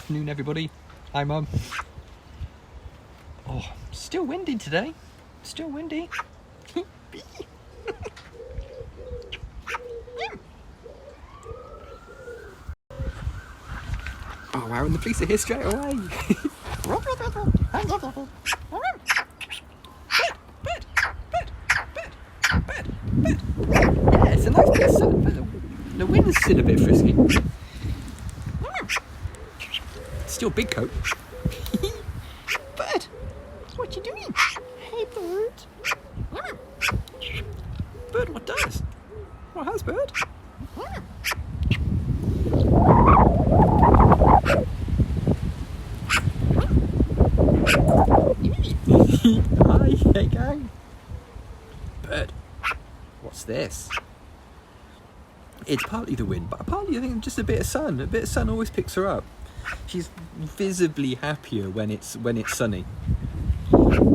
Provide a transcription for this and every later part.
afternoon, everybody. Hi, Mum. Oh, still windy today. Still windy. Oh, wow, and the police are here straight away. Bird. Yeah, it's a nice bit of sun, but the wind's still a bit frisky. Still big coat. Bird, what you doing? Hey, bird. Bird, what does? What has bird? Hi, hey gang. Bird, what's this? It's partly the wind, but partly I think just a bit of sun. A bit of sun always picks her up. She's visibly happier when it's sunny.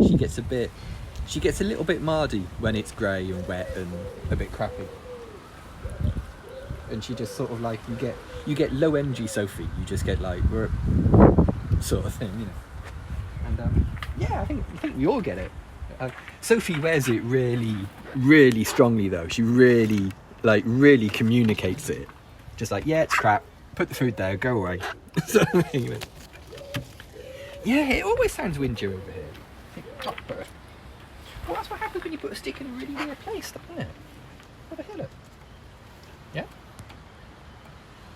She gets a little bit mardy when it's grey and wet and a bit crappy. And she just sort of like you get low energy Sophie. You just get like sort of thing, you know. And yeah, I think we all get it. Sophie wears it really, really strongly though. She really communicates it. Just like, yeah, it's crap. Put the food there. Go away. So anyway. Yeah, it always sounds windy over here. Oh, bird. Well, that's what happens when you put a stick in a really weird place, doesn't it? What the hell? Yeah.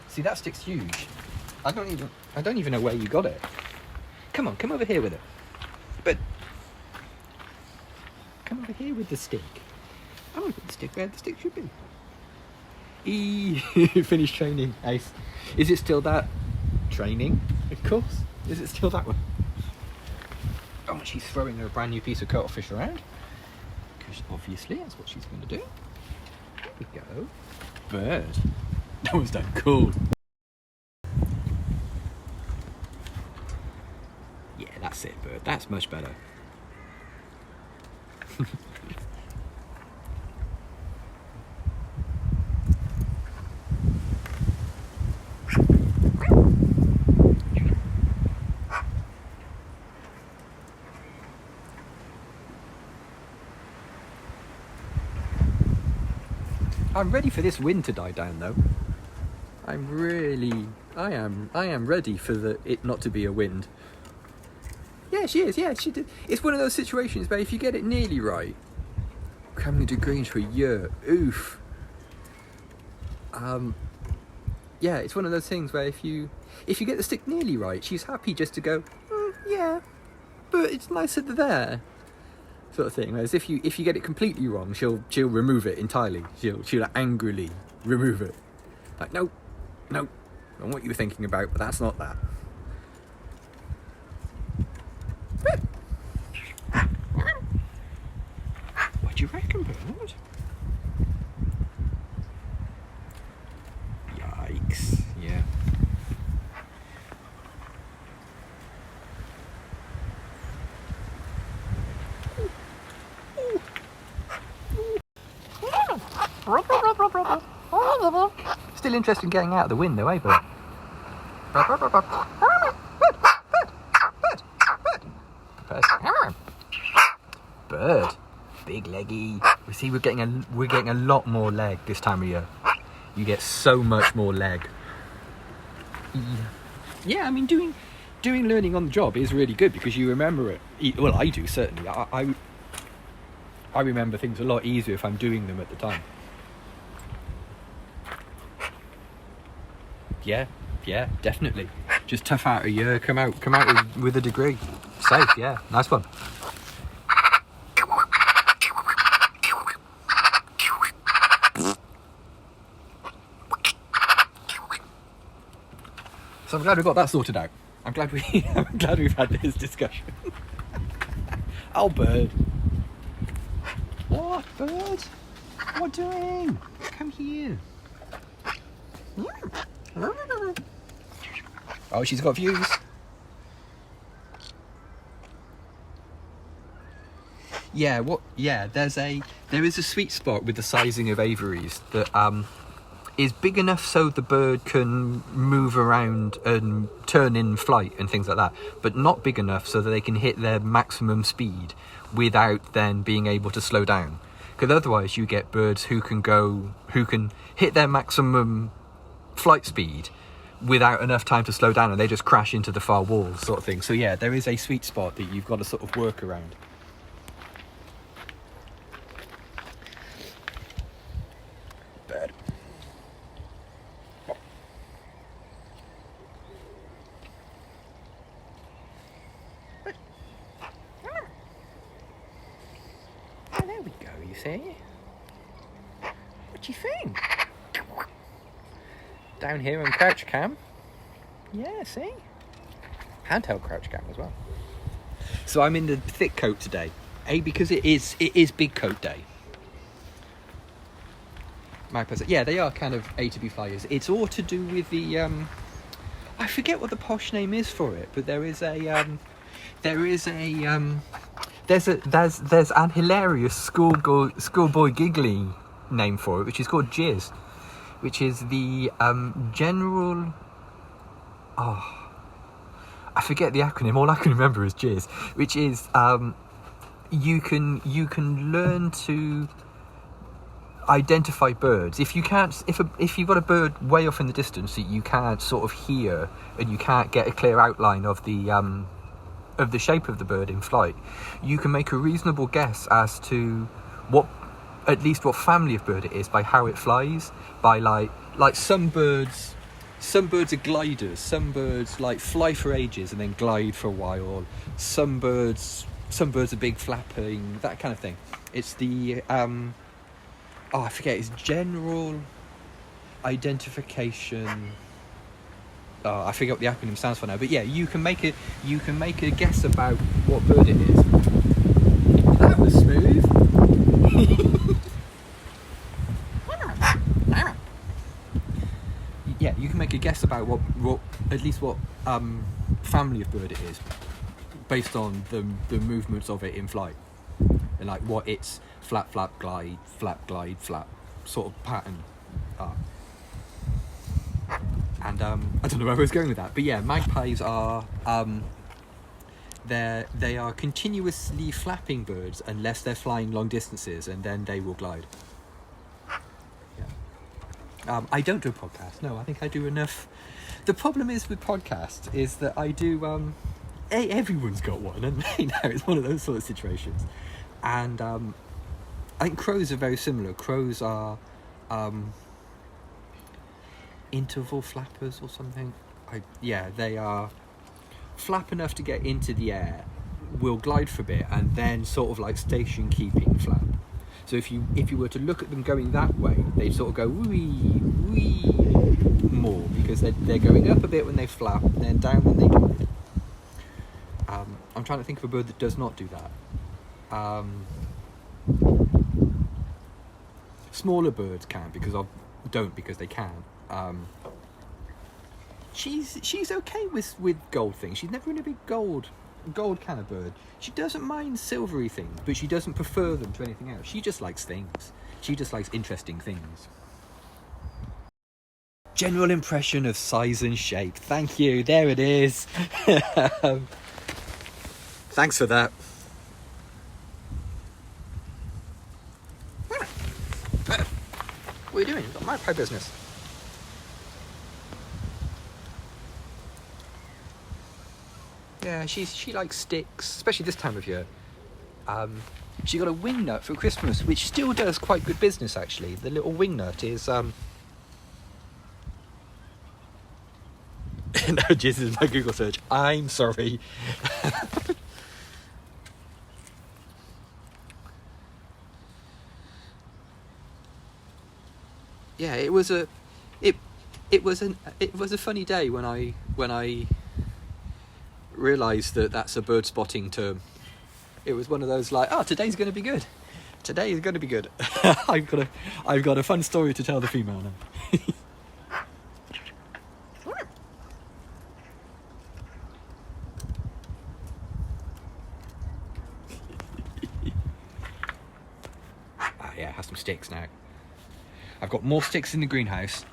See, that stick's huge. I don't even know where you got it. Come on, come over here with it. But come over here with the stick. I want to put the stick where the stick should be. Finished training. Ace. Is it still that? Training? Of course. Is it still that one? Oh, she's throwing her brand new piece of cuttlefish around. Because obviously that's what she's going to do. There we go. Bird. That was done cool. Yeah, that's it, bird. That's much better. I'm ready for this wind to die down though. I am ready for it not to be a wind. Yeah, she is, yeah, she did. It's one of those situations where if you get it nearly right, I'm gonna do greens for a year. Oof. Yeah, it's one of those things where if you get the stick nearly right, she's happy just to go, yeah, but it's nicer there. Sort of thing. Whereas if you get it completely wrong, she'll remove it entirely. She'll angrily remove it. Like, no, I know what you were thinking about, but that's not that. What do you reckon, Bernard? Yikes! Yeah. Still interested in getting out of the wind though, eh, Bird? Bird. Big leggy. See, we're getting a lot more leg this time of year. You get so much more leg. Yeah, I mean, doing learning on the job is really good because you remember it. Well, I do certainly. I remember things a lot easier if I'm doing them at the time. Yeah, definitely. Just tough out a year, come out with a degree. Safe, yeah, nice one. So I'm glad we got that sorted out. I'm glad we've had this discussion. Oh, Bird. What, Bird? What doing? Come here. Oh, she's got views. Yeah, there is a sweet spot with the sizing of aviaries that big enough so the bird can move around and turn in flight and things like that, but not big enough so that they can hit their maximum speed without then being able to slow down. Because otherwise you get birds who can hit their maximum flight speed without enough time to slow down, and they just crash into the far walls, sort of thing. So yeah, there is a sweet spot that you've got to sort of work around. Bird. Oh, there we go, you see? What do you think? Down here on crouch cam. Yeah, see? Handheld crouch cam as well. So I'm in the thick coat today. Because it is big coat day. Magpies, yeah, they are kind of A to B flyers. It's all to do with the I forget what the posh name is for it, but there's an hilarious schoolboy giggling name for it, which is called jizz, which is the general. Oh, I forget the acronym. All I can remember is jizz, which is you can learn to identify birds. If you've got a bird way off in the distance that you can't sort of hear and you can't get a clear outline of the shape of the bird in flight, you can make a reasonable guess as to at least what family of bird it is by how it flies. By like some birds are gliders. Some birds like fly for ages and then glide for a while. Some birds are big flapping, that kind of thing. It's the I forget, it's general identification. I forget what the acronym stands for now, but yeah, you can make a guess about what bird it is. That was smooth. Yeah, you can make a guess about what family of bird it is based on the movements of it in flight, and like what its flap glide flap sort of pattern are. And I don't know where I was going with that, but yeah, magpies are they are continuously flapping birds unless they're flying long distances, and then they will glide. Yeah. I don't do a podcast. No, I think I do enough. The problem is with podcasts is that I do. Everyone's got one, and now it's one of those sort of situations. And I think crows are very similar. Crows are interval flappers or something. They are flap enough to get into the air, will glide for a bit, and then sort of like station keeping flap. So if you were to look at them going that way, they sort of go wee more, because they're going up a bit when they flap and then down when they glide. I'm trying to think of a bird that does not do that. Smaller birds can, because they can. She's okay with gold things. She's never been a big gold kind of bird. She doesn't mind silvery things, but she doesn't prefer them to anything else. She just likes things. She just likes interesting things. General impression of size and shape. Thank you. There it is. Thanks for that. What are you doing? You've got magpie business. Yeah, she likes sticks, especially this time of year. She got a wingnut for Christmas, which still does quite good business, actually. The little wingnut is... No, this is my Google search. I'm sorry. Yeah, it was a funny day when I realised that that's a bird spotting term. It was one of those like, today's going to be good. Today is going to be good. I've got a fun story to tell the female now. Yeah, it has some sticks now. I've got more sticks in the greenhouse,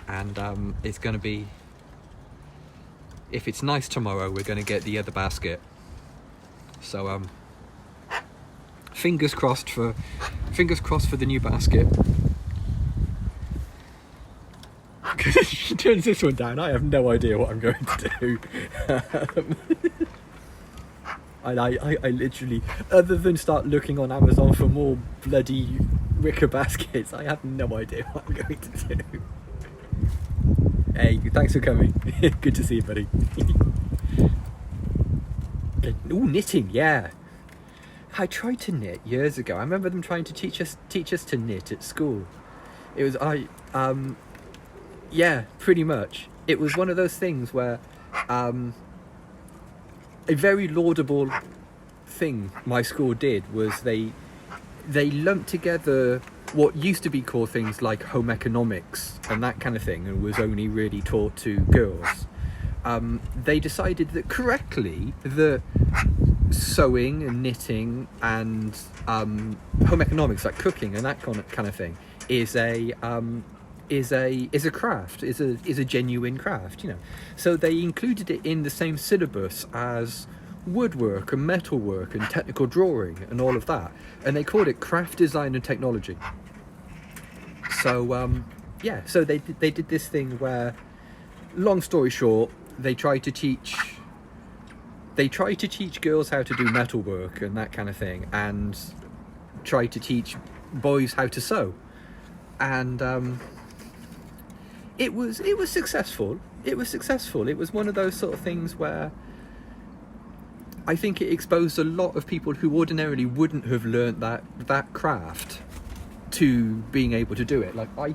and it's going to be, if it's nice tomorrow, we're going to get the other basket. So fingers crossed for the new basket. Because she turns this one down, I have no idea what I'm going to do. And I literally, other than start looking on Amazon for more bloody wicker baskets, I have no idea what I'm going to do. Hey, thanks for coming. Good to see you, buddy. Ooh, knitting, yeah. I tried to knit years ago. I remember them trying to teach us to knit at school. It was yeah, pretty much. It was one of those things where a very laudable thing my school did was they lumped together what used to be called things like home economics and that kind of thing, and was only really taught to girls. They decided that correctly that sewing and knitting and home economics, like cooking and that kind of thing, is a craft, is a genuine craft, you know. So they included it in the same syllabus as woodwork and metalwork and technical drawing and all of that, and they called it craft design and technology. So yeah, so they did this thing where, long story short, they tried to teach girls how to do metalwork and that kind of thing, and tried to teach boys how to sew, and it was successful. It was one of those sort of things where I think it exposed a lot of people who ordinarily wouldn't have learnt that craft to being able to do it. Like I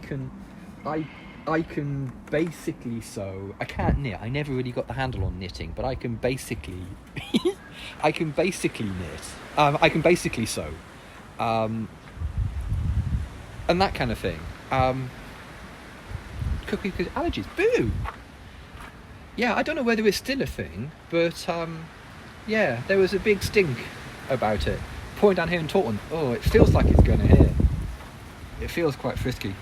can basically sew. I can't knit. I never really got the handle on knitting, but I can basically knit. I can basically sew, and that kind of thing. Cooking because allergies. Boo. Yeah, I don't know whether it's still a thing, but yeah, there was a big stink about it. Pouring down here in Taunton. Oh, it feels like it's going to here. It feels quite frisky.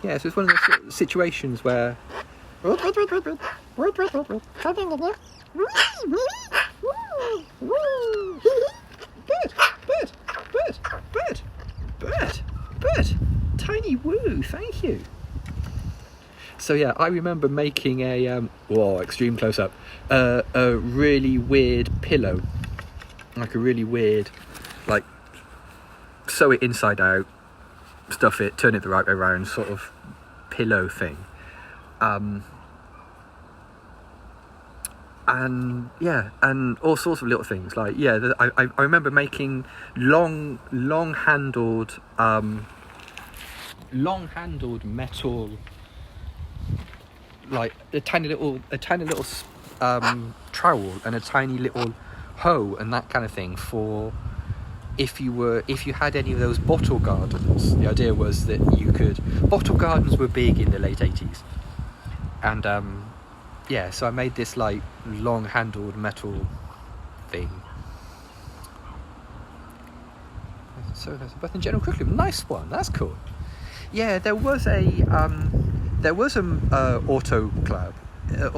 Yeah, so it's one of those situations where bird, tiny woo, thank you. So yeah, I remember making a extreme close up, a really weird pillow, like a really weird, like sew it inside out, stuff it, turn it the right way around sort of pillow thing, and yeah, and all sorts of little things like, yeah, I remember making long handled metal, like a tiny little trowel and a tiny little hoe and that kind of thing for if you had any of those bottle gardens. The idea was that bottle gardens were big in the late 80s, and yeah, so I made this like long handled metal thing. So there's a birth in general curriculum. Nice one, that's cool. Yeah, there was an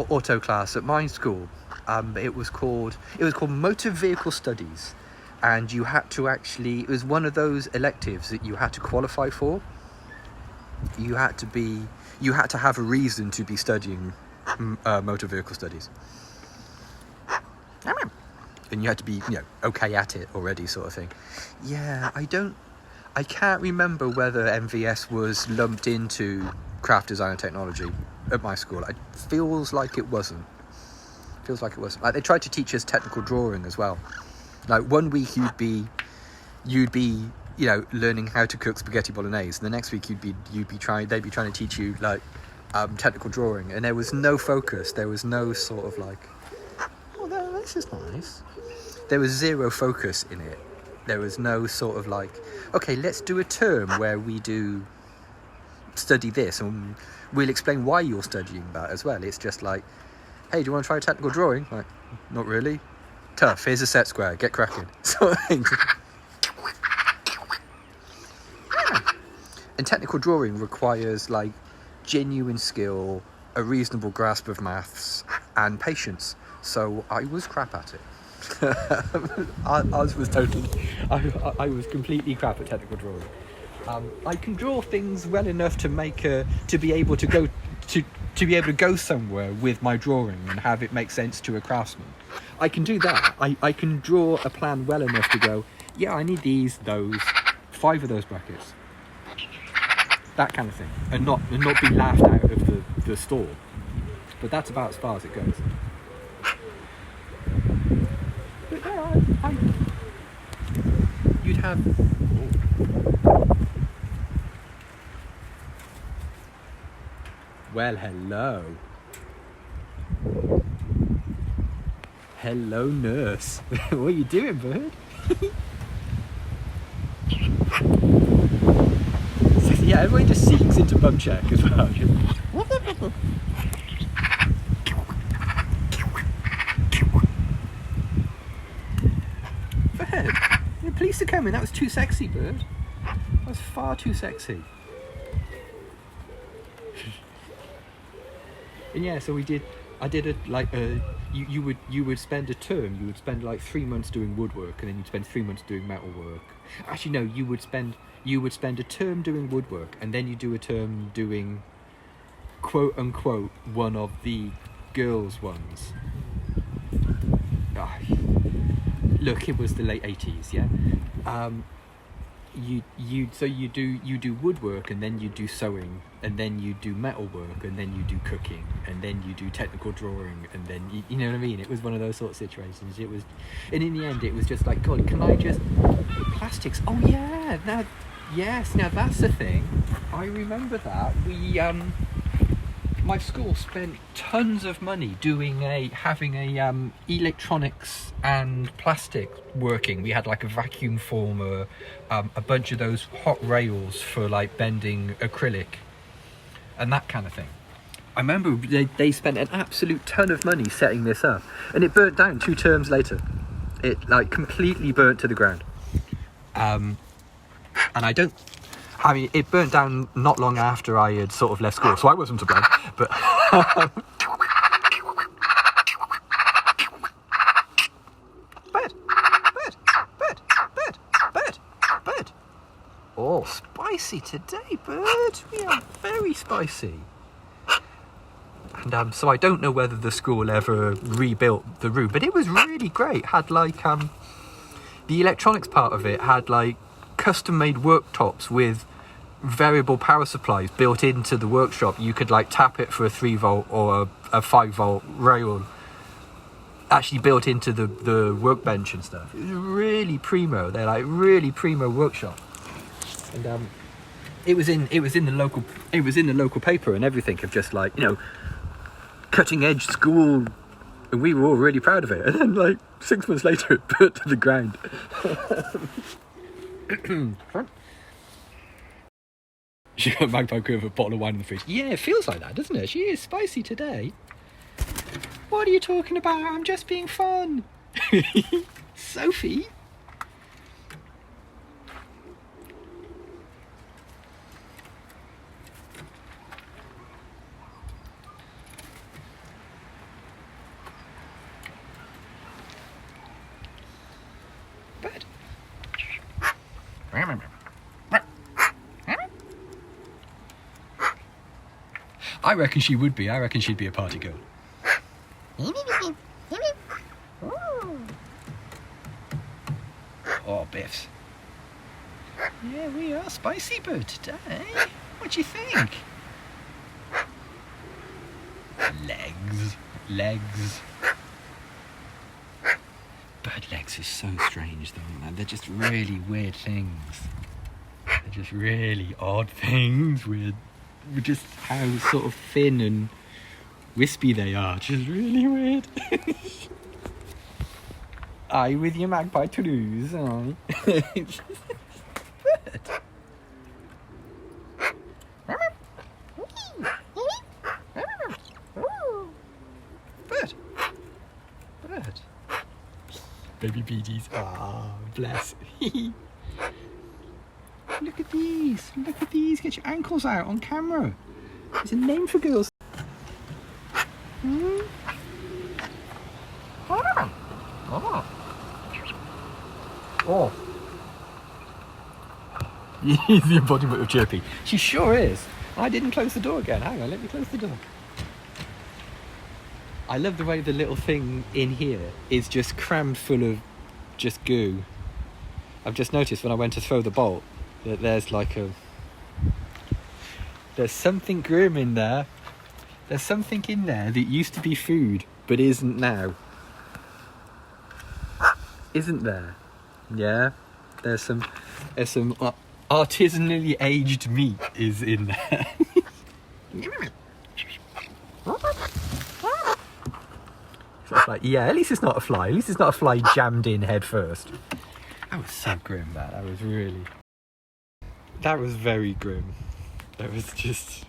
auto class at my school. It was called Motor Vehicle Studies, and you had to it was one of those electives that you had to qualify for. You had to have a reason to be studying motor vehicle studies, and you had to be, okay at it already, sort of thing. Yeah, I can't remember whether MVS was lumped into craft design and technology at my school. It feels like it wasn't. Like they tried to teach us technical drawing as well. Like one week you'd be learning how to cook spaghetti bolognese, and the next week they'd be trying to teach you like technical drawing, and there was no focus. There was no sort of like, oh, this is nice. There was zero focus in it. There was no sort of like, okay, let's do a term where we do study this, and we'll explain why you're studying that as well. It's just like, hey, do you want to try technical drawing? Like, not really. Tough. Here's a set square. Get cracking. Sort of thing. And technical drawing requires like genuine skill, a reasonable grasp of maths, and patience. So I was crap at it. I was completely crap at technical drawing. I can draw things well enough to be able to go somewhere with my drawing and have it make sense to a craftsman. I can do that. I can draw a plan well enough to go, yeah, I need those 5 of those brackets, that kind of thing, and not be laughed out of the store. But that's about as far as it goes. But yeah, you'd have. Well, hello. Hello, nurse. What are you doing, bird? So, yeah, everybody just sinks into bum check as well. Bird, the police are coming. That was too sexy, bird. That was far too sexy. And yeah, so I did it like you would spend a term, you would spend like 3 months doing woodwork, and then you'd spend 3 months doing metalwork. Actually no, you would spend a term doing woodwork, and then you do a term doing quote unquote one of the girls' ones. Look, it was the late 80s, yeah. You do woodwork, and then you do sewing, and then you do metalwork, and then you do cooking, and then you do technical drawing, and then you know what I mean. It was one of those sort of situations. It was, and in the end, it was just like, God, can I just plastics? Oh yeah, now that's the thing. I remember that my school spent tons of money having a electronics and plastic working. We had like a vacuum former, a bunch of those hot rails for like bending acrylic and that kind of thing. I remember they spent an absolute ton of money setting this up, and it burnt down 2 terms later. It like completely burnt to the ground. And it burnt down not long after I had sort of left school, so I wasn't to blame. But bird. Oh, spicy today, bird. We are very spicy. And so I don't know whether the school ever rebuilt the room, but it was really great. It had like the electronics part of it had like custom-made worktops with variable power supplies built into the workshop. You could like tap it for a 3-volt or a 5-volt rail actually built into the workbench and stuff. It was really primo. They're like really primo workshop. And it was in the local paper and everything, of just like, you know, cutting edge school, and we were all really proud of it. And then like 6 months later it burnt to the ground. She got magpie with a bottle of wine in the fridge. Yeah, it feels like that, doesn't it? She is spicy today. What are you talking about? I'm just being fun. Sophie? Bed. I reckon she would be. I reckon she'd be a party girl. Oh, Biffs. Yeah, we are spicy bird today. What do you think? Legs. Bird legs is so strange though, man. They're just really weird things. They're just really odd things with just how sort of thin and wispy they are. Just really weird. Aye, with your magpie Toulouse, aye. Bird. Baby beedies. Ah, bless. Look at these. Look at these. Get your ankles out on camera. There's a name for girls. Hmm? Oh. Oh. Oh. He's the embodiment of chirpy. She sure is. I didn't close the door again. Hang on, let me close the door. I love the way the little thing in here is just crammed full of just goo. I've just noticed when I went to throw the bolt that there's something grim in there. There's something in there that used to be food but isn't now. Isn't there? Yeah. There's some artisanally aged meat is in there. So it's like, yeah, at least it's not a fly. At least it's not a fly jammed in head first. That was so grim, that was really... That was very grim. That was just...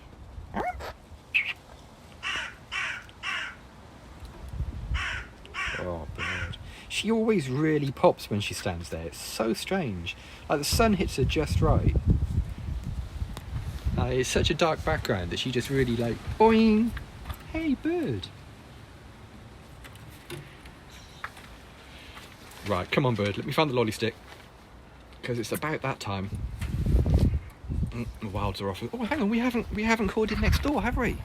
Oh, bird. She always really pops when she stands there. It's so strange. Like, the sun hits her just right. It's such a dark background that she just really, like, boing! Hey, bird. Right, come on, bird. Let me find the lolly stick. Because it's about that time. The wilds are off. Oh, hang on. We haven't called it next door, have we?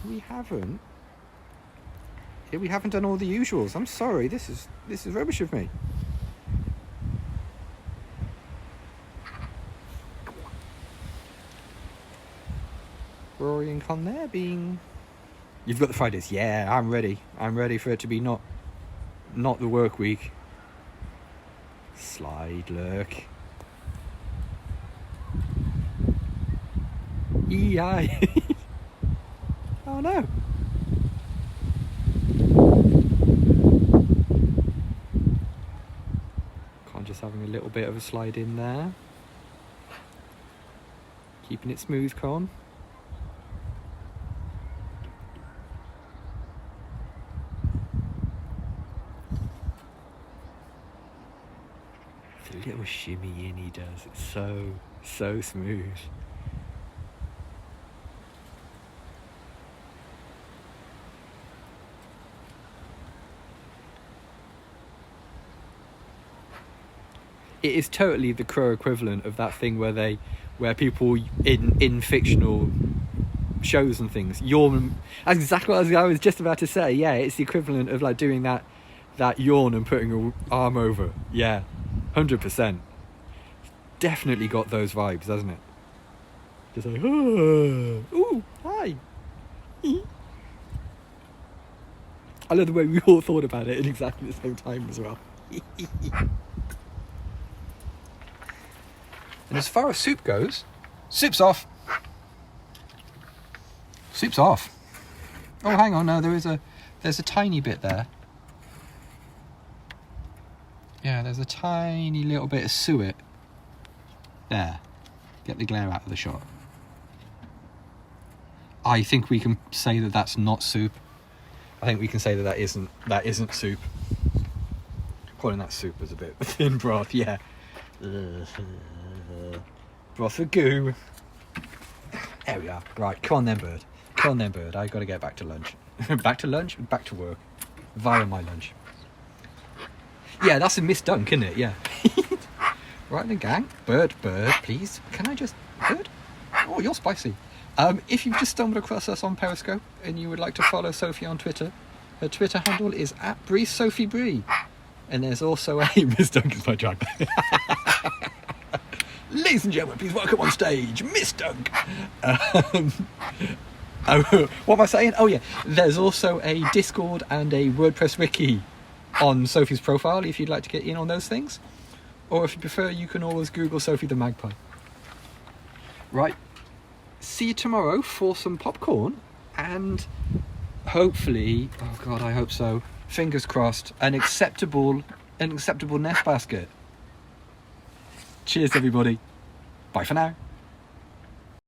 We haven't. Yeah, we haven't done all the usuals. I'm sorry. This is rubbish of me. Rory and Con there being... You've got the Fridays. Yeah, I'm ready. I'm ready for it to be not the work week. Slide, lurk. EI. Oh no. Con just having a little bit of a slide in there. Keeping it smooth, Con. The little shimmy in he does. It's so smooth. It is totally the crow equivalent of that thing where people in fictional shows and things yawn. That's exactly what I was just about to say. Yeah, it's the equivalent of like doing that yawn and putting your arm over. Yeah, 100%. Definitely got those vibes, hasn't it? Just like, oh, ooh, hi. I love the way we all thought about it at exactly the same time as well. And as far as soup goes, soup's off. Soup's off. Oh, hang on, no, there's a tiny bit there. Yeah, there's a tiny little bit of suet. There. Get the glare out of the shot. I think we can say that that's not soup. I think we can say that isn't soup. Calling that soup was a bit thin broth, yeah. Broth of goo. There we are. Right, come on then, bird. Come on then, bird. I've got to get back to lunch. Back to lunch? Back to work. Via my lunch. Yeah, that's a misdunk, isn't it? Yeah. Right then, gang. Bird, please. Can I just... Bird? Oh, you're spicy. If you've just stumbled across us on Periscope and you would like to follow Sophie on Twitter, her Twitter handle is @bree. And there's also a... Misdunk is my drag. Ladies and gentlemen, please welcome on stage, Miss Dunk. What am I saying? Oh yeah, there's also a Discord and a WordPress wiki on Sophie's profile if you'd like to get in on those things. Or if you prefer, you can always Google Sophie the Magpie. Right, see you tomorrow for some popcorn and hopefully, oh God, I hope so, fingers crossed, an acceptable nest basket. Cheers everybody. Bye for now.